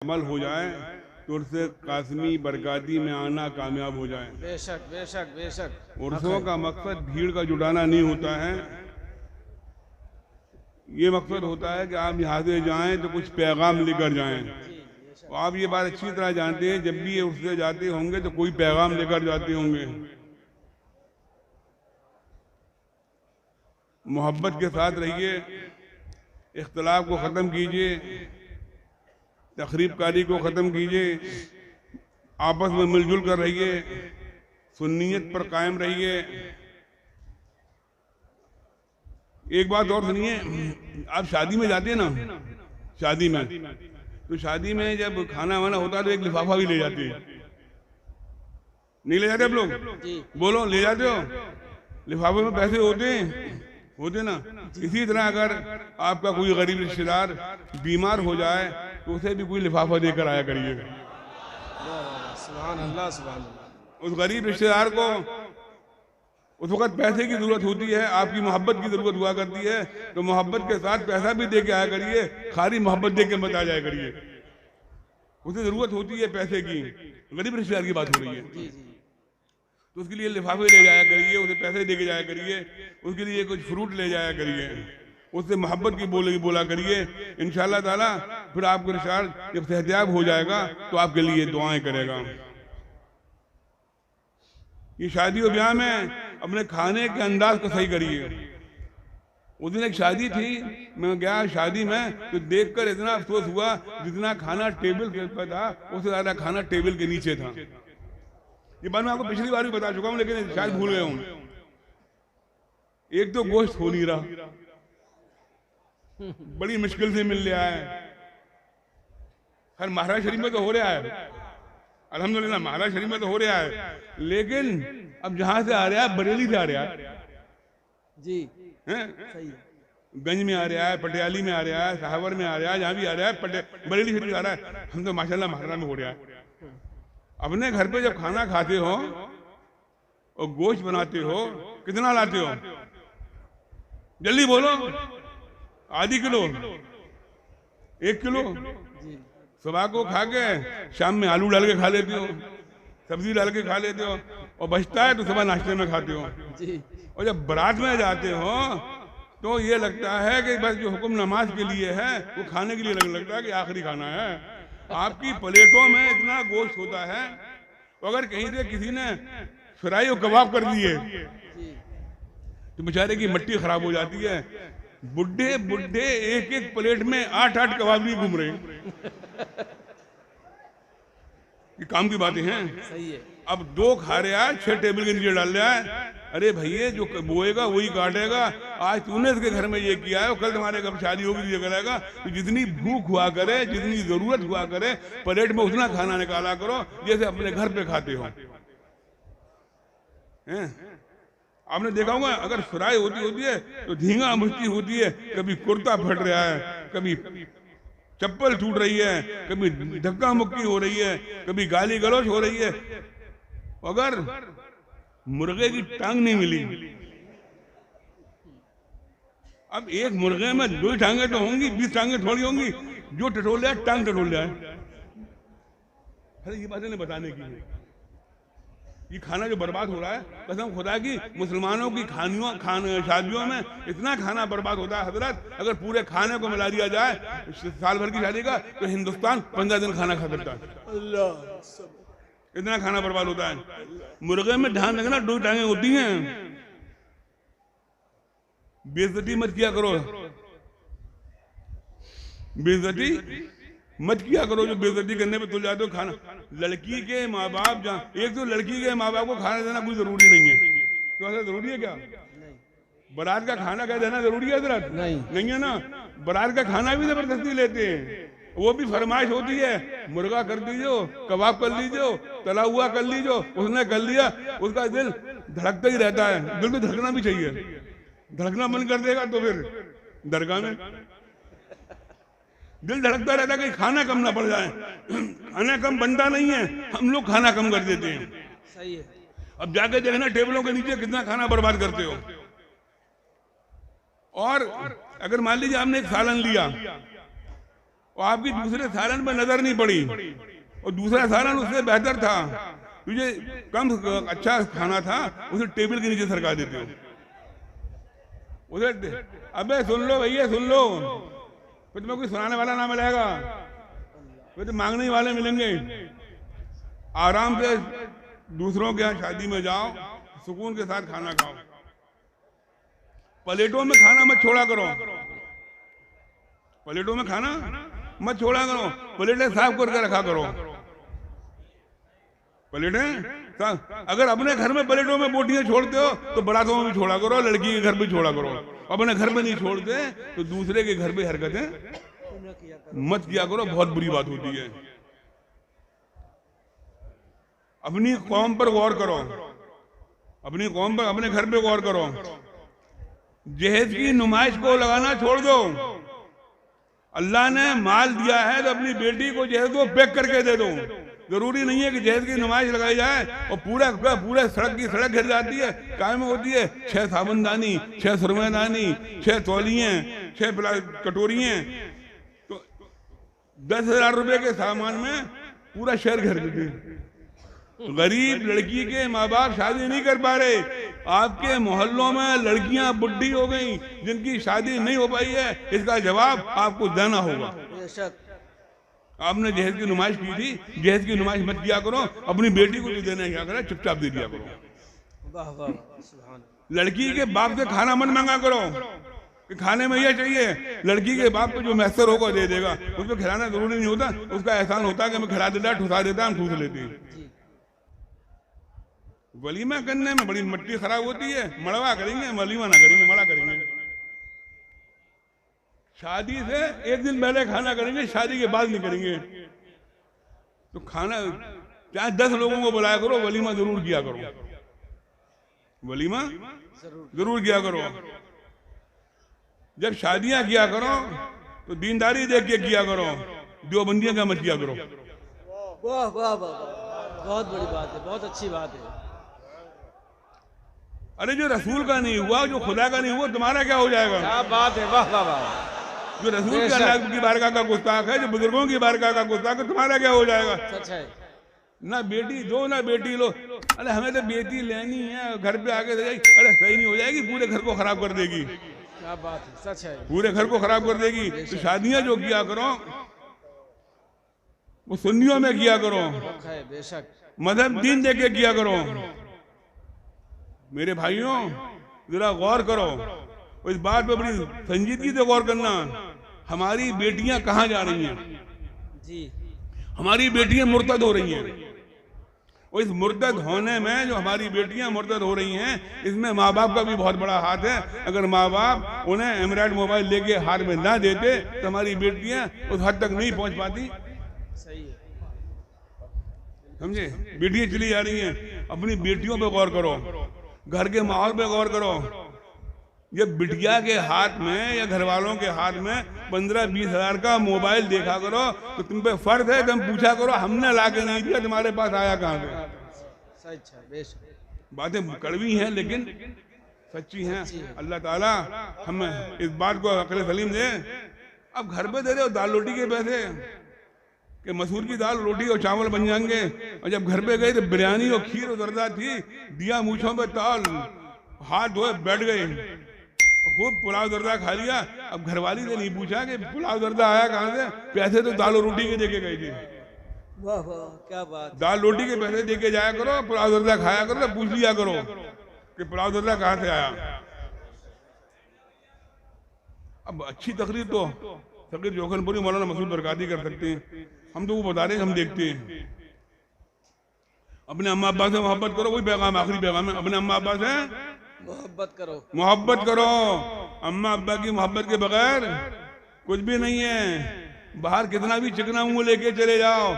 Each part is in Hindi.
अमल हो जाए तो उर्से कासमी बरगाती में आना कामयाब हो जाए। बेशक बेशक बेशक। उर्सों का मकसद भीड़ का जुटाना नहीं होता है, ये मकसद होता है कि आप यहाँ से जाएं तो कुछ पैगाम लेकर जाएं। तो आप ये बात अच्छी तरह जानते हैं, जब भी ये उर्से जाते होंगे तो कोई पैगाम लेकर जाते होंगे। मोहब्बत के साथ रहिए, इख्तिलाफ को ख़त्म कीजिए, तकरीबकारी को ख़त्म कीजिए, आपस में मिलजुल कर रहिए, सुन्नियत पर कायम रहिए। एक बात और सुनिए, आप शादी में जाते हैं ना, शादी में तो शादी में जब खाना वाना होता है तो एक लिफाफा भी ले जाते हैं, नहीं ले जाते आप लोग? बोलो, ले जाते हो? लिफाफे में पैसे होते ना। इसी तरह अगर आपका कोई गरीब रिश्तेदार बीमार हो जाए तो उसे भी कोई लिफाफा देकर आया करिएगा। सुभान अल्लाह सुभान अल्लाह। उस गरीब रिश्तेदार को उस वक्त पैसे की जरूरत होती है, आपकी मोहब्बत की जरूरत हुआ करती है, तो मोहब्बत के साथ पैसा भी दे के आया करिए, खाली मोहब्बत दे के मत आ जाया करिए। उसे जरूरत होती है पैसे की, गरीब रिश्तेदार की बात हो रही है, तो उसके लिए लिफाफे ले जाया करिए, उसे पैसे दे के जाया करिए, उसके लिए कुछ फ्रूट ले जाया करिए, उससे मोहब्बत की बोला करिए। इंशाअल्लाह ताला फिर आपको रिश्तेदार जब सेहतयाब हो जाएगा तो आपके लिए दुआएं करेगा। ये शादी और ब्याह में अपने खाने के अंदाज को सही करिए। उस दिन एक शादी थी, मैं गया शादी में तो देखकर इतना अफसोस हुआ, जितना खाना टेबल के ऊपर था उससे ज्यादा खाना टेबल के नीचे था। ये बात मैं आपको पिछली बार भी बता चुका हूँ, लेकिन शायद भूल गया हूँ। एक तो गोश्त हो नहीं रहा, बड़ी मुश्किल से मिल रहा है। हर महाराज शरीफ में तो हो रहा है, अल्हम्दुलिल्लाह महाराज शरीफ में तो हो रहा है, लेकिन अब जहां से आ रहा है बरेली से आ रहा है जी, सही गंज में आ रहा है, पटियाली में आ रहा है, सहावर में आ रहा है, जहां भी आ रहा है, बरेली शरीफ आ रहा है। हम तो माशाल्लाह महाराजा में हो रहा है। अपने घर पे जब खाना खाते हो और गोश्त बनाते हो, कितना लाते हो? जल्दी बोलो। आधी किलो, 1 किलो? सुबह को खा के शाम में आलू डाल के खा लेते हो, सब्जी डाल के खा लेते हो, और बचता है तो सुबह नाश्ते में खाते हो। और जब बारात में जाते हो तो ये लगता है कि बस जो हुक्म नमाज के लिए है वो खाने के लिए लगता है कि आखिरी खाना है। आपकी प्लेटों में इतना गोश्त होता है, अगर कहीं से किसी ने फ्राई और कबाब कर दिए तो बेचारे की मट्टी खराब हो जाती है। बुढ़े बुढ़े एक एक प्लेट में 8-8 कबाब भी घूम रहे हैं। ये काम की बातें हैं। सही है। अब 2 खा रहा है, 6 टेबल के नीचे डाल रहा है। अरे भैया, जो बोएगा वही काटेगा। आज तूने इसके घर में ये किया है, कल तुम्हारे घर शादी होगी तो ये करेगा। तो जितनी भूख हुआ करे, जितनी जरूरत हुआ करे, प्लेट में उतना खाना निकाला करो जैसे अपने घर पे खाते हो। आपने देखा होगा, अगर फ्राई होती है तो धींगा मुश्ती होती है, कभी कुर्ता फट रहा है, कभी चप्पल टूट रही है, कभी धक्का मुक्की हो रही है, कभी गाली गलौज हो रही है। अगर मुर्गे की टांग नहीं मिली, अब एक मुर्गे में 2 टांगे तो होंगी, 20 टांगे थोड़ी होंगी। जो टटोल रहा है टांग टटोल रहा है। अरे ये बातें नहीं बताने की है। ये खाना जो बर्बाद हो रहा है, कसम खुदा की, मुसलमानों की शादियों में इतना खाना बर्बाद होता है हजरत, अगर पूरे खाने को मिला दिया जाए साल भर की शादी का तो हिंदुस्तान 15 दिन खाना खा सकता है। इतना खाना बर्बाद होता है। मुर्गे में ध्यान रखना, 2 टांगे होती हैं। बेइज्जती मत किया करो, बेइज्जती मत किया करो। जो बेइज्जती करने पे तुल जाते हो खाना। लड़की के माँ बाप, एक तो लड़की के माँ बाप को खाना देना कोई जरूरी नहीं है। तो ऐसा जरूरी है क्या? बारात का खाना क्या देना जरूरी है हजरत? नहीं है ना। बारात का खाना भी जबरदस्ती लेते हैं, वो भी फरमाइश होती है, मुर्गा कर दीजिए, कबाब कर लीजिए, तला हुआ कर लीजिए। उसने कर लिया, उसका दिल धड़कता ही रहता है। दिल तो धड़कना भी चाहिए, धड़कना बंद कर देगा तो फिर दरगाह में दिल धड़कता रहता है कि खाना कम ना पड़ जाए। खाना कम बनता नहीं है, हम लोग खाना कम कर देते हैं। सही है। अब जाके देखना टेबलों के नीचे कितना खाना बर्बाद करते हो। और अगर मान लीजिए आपने एक सालन लिया और आपकी दूसरे सालन पर नजर नहीं पड़ी और दूसरा सालन उससे बेहतर था, तुझे कम अच्छा खाना था, उसे टेबल के नीचे सरका देते हो। उसे अबे सुन लो भैया सुन लो, फिर तुम्हें कोई सुनाने वाला ना मिलेगा, फिर तो मांगने वाले मिलेंगे। आराम से दूसरों के यहाँ शादी में जाओ, सुकून के साथ खाना खाओ, प्लेटों में खाना मत छोड़ा करो, प्लेटों में खाना मत छोड़ा करो, प्लेटें साफ करके रखा करो, प्लेटें साफ। अगर अपने घर में प्लेटों में बोटियां छोड़ते हो तो बारातों में भी छोड़ा करो, लड़की के घर पे छोड़ा करो। अपने घर में नहीं छोड़ते तो दूसरे के घर पे हरकतें मत किया करो, बहुत बुरी बात होती है। अपनी कौम पर गौर करो, अपनी कौम पर, अपने घर पे गौर करो। जहेज की नुमाइश को लगाना छोड़ दो। अल्लाह ने माल दिया है तो अपनी बेटी को जहेज को पैक करके दे दो। जरूरी नहीं है कि जहेज की नुमाइश लगाई जाए और पूरे सड़क की सड़क घिर जाती है, कायम होती है 6 साबुनदानी, 6 सुरमेदानी, 6 तौलियां, 6 कटोरियां, तो 10,000 रुपए के सामान में पूरा शहर घर देते। गरीब लड़की के माँ बाप शादी नहीं कर पा रहे। आपके मोहल्लों में लड़कियां बुढ़ी हो गई जिनकी शादी नहीं हो पाई है, इसका जवाब आपको देना होगा। आपने जहेज की नुमाइश की थी, जहेज की नुमाइश मत किया करो, अपनी बेटी को जो देना है क्या करो, चुपचाप दे दिया करो। वाह वाह सुभान। लड़की के बाप से खाना मत मांगा करो कि खाने में यह चाहिए, लड़की के बाप को जो मैसर होगा दे देगा, उसको खिलाना जरूरी नहीं होता, उसका एहसान होता है कि मैं खिला देता, ठुसा देता, हम ठूस लेते हैं। वलीमा करने में बड़ी मट्टी खराब होती है, मड़वा करेंगे, वलीमा ना करेंगे, मड़ा करेंगे। शादी से एक दिन पहले खाना करेंगे, शादी के बाद नहीं करेंगे। तो खाना चाहे 10 लोगों को बुलाया करो, वलीमा जरूर किया करो, वलीमा जरूर किया करो। जब शादियां किया करो तो दीनदारी देख के किया करो, देवबंदियां का मत किया करो। वाह वाह वाह, बहुत बड़ी बात है, बहुत अच्छी बात है। अरे जो रसूल का नहीं हुआ, जो खुदा का नहीं हुआ, तुम्हारा क्या हो जाएगा? क्या बात है, वाह वाह वाह। जो रसूल के अल्लाह की बारगाह का गुस्ताख है, जो बुजुर्गों की बारगाह का गुस्ताख है, तुम्हारा क्या हो जाएगा? सच है। ना बेटी दो ना बेटी लो, अरे हमें तो बेटी लेनी है, घर पे आके दे जाएगी, अरे सही नहीं हो जाएगी, पूरे घर को खराब कर देगी। क्या बात है, सच है, पूरे घर को खराब कर देगी। तो शादियां जो किया करो वो सुन्नियों में किया करो, बेशक मजहब दीन देख के किया करो। मेरे भाइयों जरा गौर करो, इस बात पे बड़ी संजीदगी से गौर करना। हमारी बेटियां कहाँ जा रही हैं? जी, हमारी बेटियां मुर्तद हो रही हैं। और इस मुर्तद होने में, जो हमारी बेटियां मुर्तद हो रही हैं, इसमें माँ बाप का भी बहुत बड़ा हाथ है। अगर माँ बाप उन्हें एंड्रॉइड मोबाइल लेके हाथ में ना देते तो हमारी बेटियां उस हद तक नहीं पहुंच पाती। सही है, समझे? बेटियां चली जा रही हैं, अपनी बेटियों पे गौर करो, घर के माहौल पे गौर करो। ये बिटिया के हाथ में या घर वालों के हाथ में 15-20 हजार का मोबाइल देखा करो तो तुम पे फर्ज है, तुम पूछा करो हमने ला के नहीं दिया, तुम्हारे पास आया कहाँ से? सच है, बेशक। बातें कड़वी हैं लेकिन सच्ची हैं। अल्लाह ताला हमें इस बात को अक्ल सलीम दे। अब घर पे दे रहे हो दाल रोटी के पैसे कि मसूर की दाल रोटी और चावल बन जाएंगे, और जब घर पे गए तो बिरयानी और खीर और दर्दा थी, दिया मूछों पे ताल, हाथ धोए बैठ गए, खूब पुलाव दर्दा खा लिया। अब घरवाली से नहीं पूछा कि पुलाव दर्दा आया कहाँ से, पैसे तो दाल और रोटी के देके गई थी। वाह वाह, क्या बात। दाल रोटी के पैसे देके जाया करो, पुलाव दर्दा खाया करो, तो पूछ लिया करो कि पुलाव दर्दा कहाँ से आया। अब अच्छी तकरीर तो फकीर जोखनपुरी मौलाना मसूद बरकाती कर सकते हैं, हम तो वो बता रहे हैं, हम देखते हैं। अपने अम्मा अब्बा से मोहब्बत करो, वही पैगाम, आखिरी पैगाम है। अपने अम्मा अब्बा से मोहब्बत करो, मोहब्बत करो। अम्मा अब्बा की मोहब्बत के बगैर कुछ भी नहीं है। बाहर कितना भी चिकना मुंह लेके चले जाओ,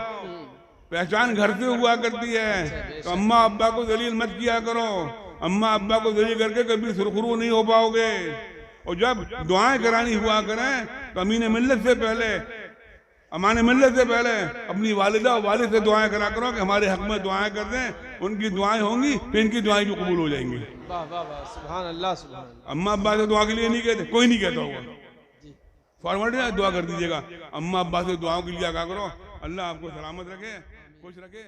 पहचान घर से हुआ करती है। तो अम्मा अब्बा को दलील मत किया करो, अम्मा अब्बा को दलील करके कभी सुरखरू नहीं हो पाओगे। और जब दुआएं करानी हुआ करें तो अमीन मिल्लत से पहले, अमान मिल्लत से पहले अपनी वालिदा और वालिद से दुआएं करा करो कि हमारे हक में दुआएं कर दें, उनकी दुआएं होंगी तो इनकी दुआएं जो कबूल हो जाएंगी। वाह वाह वाह, सुभान अल्लाह, सुभान अल्लाह। अम्मा अब्बा से दुआ के लिए नहीं कहते, कोई नहीं कहता होगा, फॉर्मेलिटी दुआ कर दीजिएगा। अम्मा अब्बा से दुआओं के लिए क्या करो, अल्लाह आपको सलामत रखे, खुश रखे।